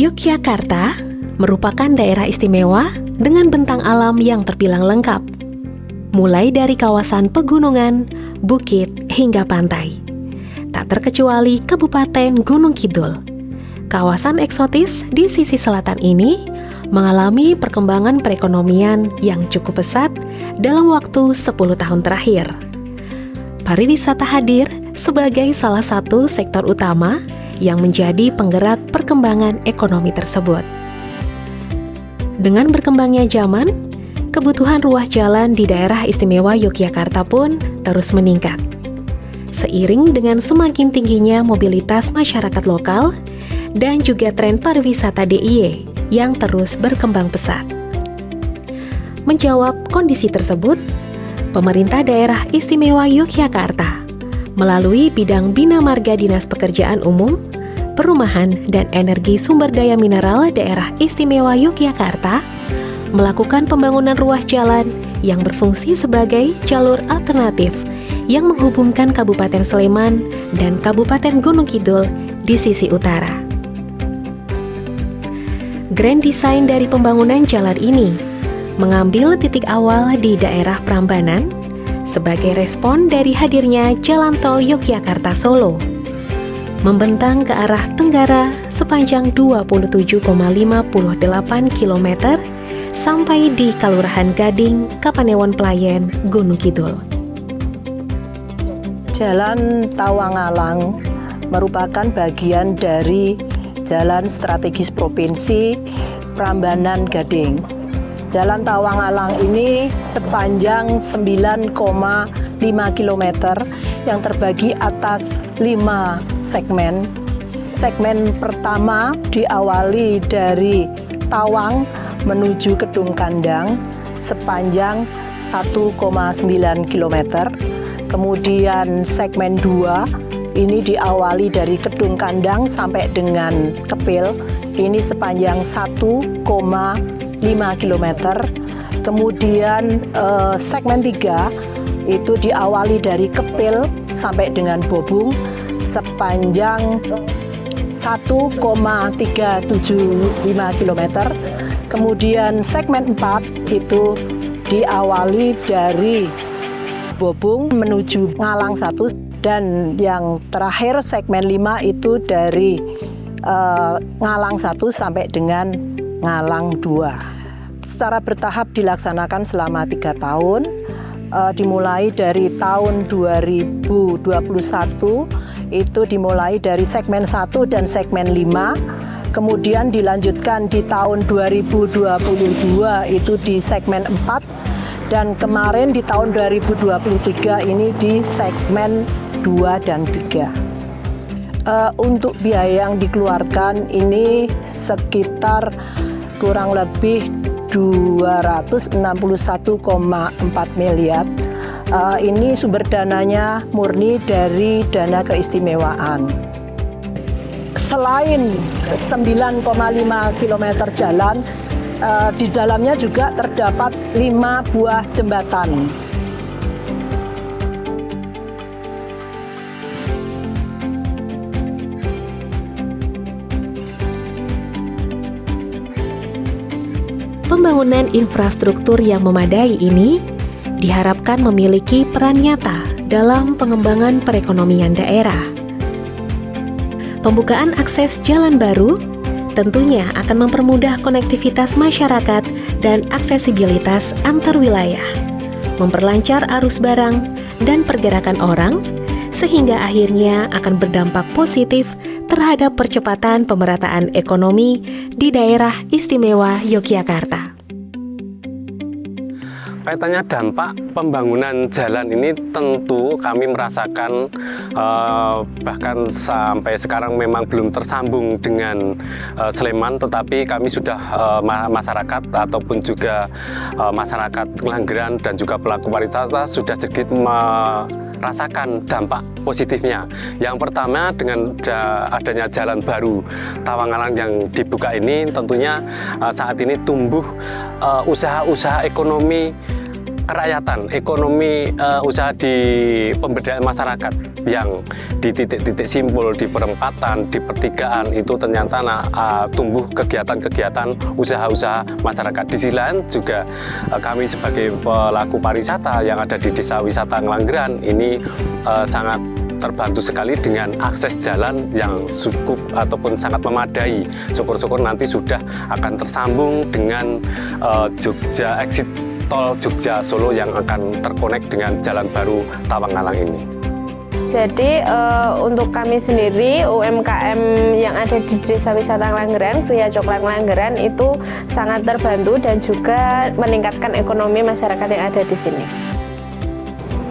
Yogyakarta merupakan daerah istimewa dengan bentang alam yang terbilang lengkap, mulai dari kawasan pegunungan, bukit, hingga pantai. Tak terkecuali Kabupaten Gunung Kidul. Kawasan eksotis di sisi selatan ini mengalami perkembangan perekonomian yang cukup pesat dalam waktu 10 tahun terakhir. Pariwisata hadir sebagai salah satu sektor utama yang menjadi penggerak perkembangan ekonomi tersebut. Dengan berkembangnya zaman, kebutuhan ruas jalan di daerah istimewa Yogyakarta pun terus meningkat. Seiring dengan semakin tingginya mobilitas masyarakat lokal dan juga tren pariwisata DIY yang terus berkembang pesat. Menjawab kondisi tersebut, pemerintah daerah istimewa Yogyakarta melalui bidang Bina Marga Dinas Pekerjaan Umum, Perumahan dan Energi Sumber Daya Mineral Daerah Istimewa Yogyakarta melakukan pembangunan ruas jalan yang berfungsi sebagai jalur alternatif yang menghubungkan Kabupaten Sleman dan Kabupaten Gunung Kidul di sisi utara. Grand design dari pembangunan jalan ini mengambil titik awal di daerah Prambanan sebagai respon dari hadirnya Jalan Tol Yogyakarta-Solo, membentang ke arah tenggara sepanjang 27,58 km sampai di Kelurahan Gading, Kapanewon Pelayan, Gunung Kidul. Jalan Tawangalang merupakan bagian dari Jalan Strategis Provinsi Prambanan Gading. Jalan Tawangalang ini sepanjang 9,5 km yang terbagi atas 5 segmen. Segmen pertama diawali dari Tawang menuju Kedung Kandang sepanjang 1,9 km. Kemudian segmen 2 ini diawali dari Kedung Kandang sampai dengan Kepil, ini sepanjang 1,5 km. Kemudian segmen 3 itu diawali dari Kepil sampai dengan Bobung sepanjang 1,375 km. Kemudian segmen 4 itu diawali dari Bobung menuju Ngalang 1, dan yang terakhir segmen 5 itu dari Ngalang 1 sampai dengan Ngalang 2. Secara bertahap dilaksanakan selama 3 tahun, dimulai dari tahun 2021 itu dimulai dari segmen 1 dan segmen 5, kemudian dilanjutkan di tahun 2022 itu di segmen 4, dan kemarin di tahun 2023 ini di segmen 2 dan 3. Untuk biaya yang dikeluarkan ini sekitar kurang lebih 261,4 miliar. Ini sumber dananya murni dari dana keistimewaan. Selain 9,5 km jalan, di dalamnya juga terdapat 5 buah jembatan. Pembangunan infrastruktur yang memadai ini diharapkan memiliki peran nyata dalam pengembangan perekonomian daerah. Pembukaan akses jalan baru tentunya akan mempermudah konektivitas masyarakat dan aksesibilitas antar wilayah, memperlancar arus barang dan pergerakan orang, sehingga akhirnya akan berdampak positif terhadap percepatan pemerataan ekonomi di daerah istimewa Yogyakarta. Kaitannya dampak pembangunan jalan ini tentu kami merasakan bahkan sampai sekarang memang belum tersambung dengan Sleman, tetapi kami sudah masyarakat ataupun juga masyarakat Langgeran dan juga pelaku pariwisata sudah sedikit merasakan dampak positifnya. Yang pertama, dengan adanya jalan baru Tawangalang yang dibuka ini, tentunya saat ini tumbuh usaha-usaha ekonomi kerakyatan, ekonomi usaha di pemberdayaan masyarakat yang di titik-titik simpul, di perempatan, di pertigaan itu ternyata tumbuh kegiatan-kegiatan usaha-usaha masyarakat. Di sisi lain juga kami sebagai pelaku pariwisata yang ada di Desa Wisata Ngelanggeran ini sangat terbantu sekali dengan akses jalan yang cukup ataupun sangat memadai. Syukur-syukur nanti sudah akan tersambung dengan Jogja exit tol Jogja Solo yang akan terkonek dengan jalan baru Tawangalang ini. Jadi untuk kami sendiri UMKM yang ada di Desa Wisata Ngelanggeran, Kriya Coklat Ngelanggeran itu sangat terbantu dan juga meningkatkan ekonomi masyarakat yang ada di sini.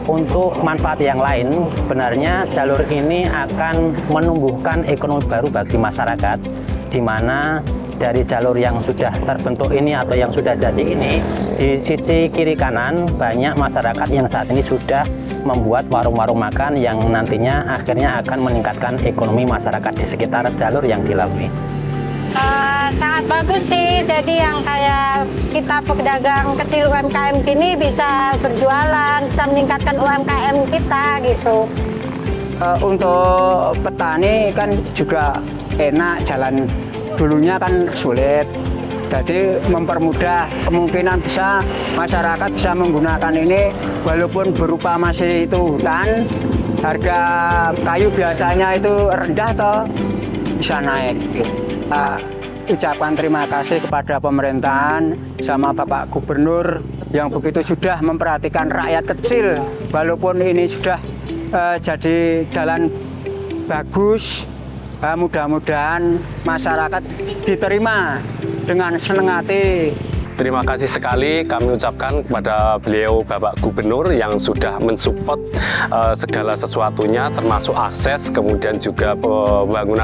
Untuk manfaat yang lain, sebenarnya jalur ini akan menumbuhkan ekonomi baru bagi masyarakat, di mana dari jalur yang sudah terbentuk ini atau yang sudah jadi ini, di sisi kiri kanan banyak masyarakat yang saat ini sudah membuat warung-warung makan yang nantinya akhirnya akan meningkatkan ekonomi masyarakat di sekitar jalur yang dilalui. Sangat bagus sih, jadi yang kayak kita pedagang kecil UMKM gini bisa berjualan, bisa meningkatkan UMKM kita gitu. Untuk petani kan juga enak, jalan dulunya kan sulit, jadi mempermudah, kemungkinan bisa masyarakat bisa menggunakan ini walaupun berupa masih itu hutan, harga kayu biasanya itu rendah toh bisa naik. Ucapan terima kasih kepada pemerintahan sama Bapak Gubernur yang begitu sudah memperhatikan rakyat kecil, walaupun ini sudah jadi jalan bagus. Mudah-mudahan masyarakat diterima dengan senang hati. Terima kasih sekali kami ucapkan kepada beliau Bapak Gubernur yang sudah mensupport segala sesuatunya, termasuk akses, kemudian juga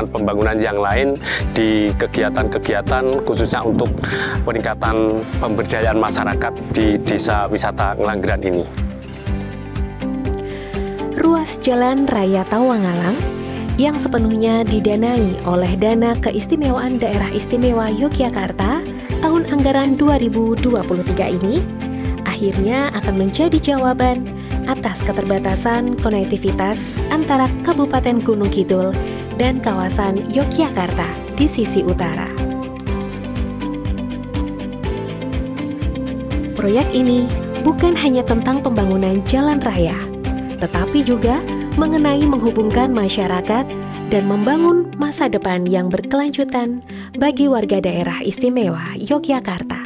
pembangunan yang lain di kegiatan-kegiatan khususnya untuk peningkatan pemberdayaan masyarakat di Desa Wisata Ngelanggeran ini. Ruas Jalan Raya Tawangalang yang sepenuhnya didanai oleh Dana Keistimewaan Daerah Istimewa Yogyakarta tahun anggaran 2023 ini akhirnya akan menjadi jawaban atas keterbatasan konektivitas antara Kabupaten Gunung Kidul dan kawasan Yogyakarta di sisi utara. Proyek ini bukan hanya tentang pembangunan jalan raya, tetapi juga mengenai menghubungkan masyarakat dan membangun masa depan yang berkelanjutan bagi warga daerah istimewa Yogyakarta.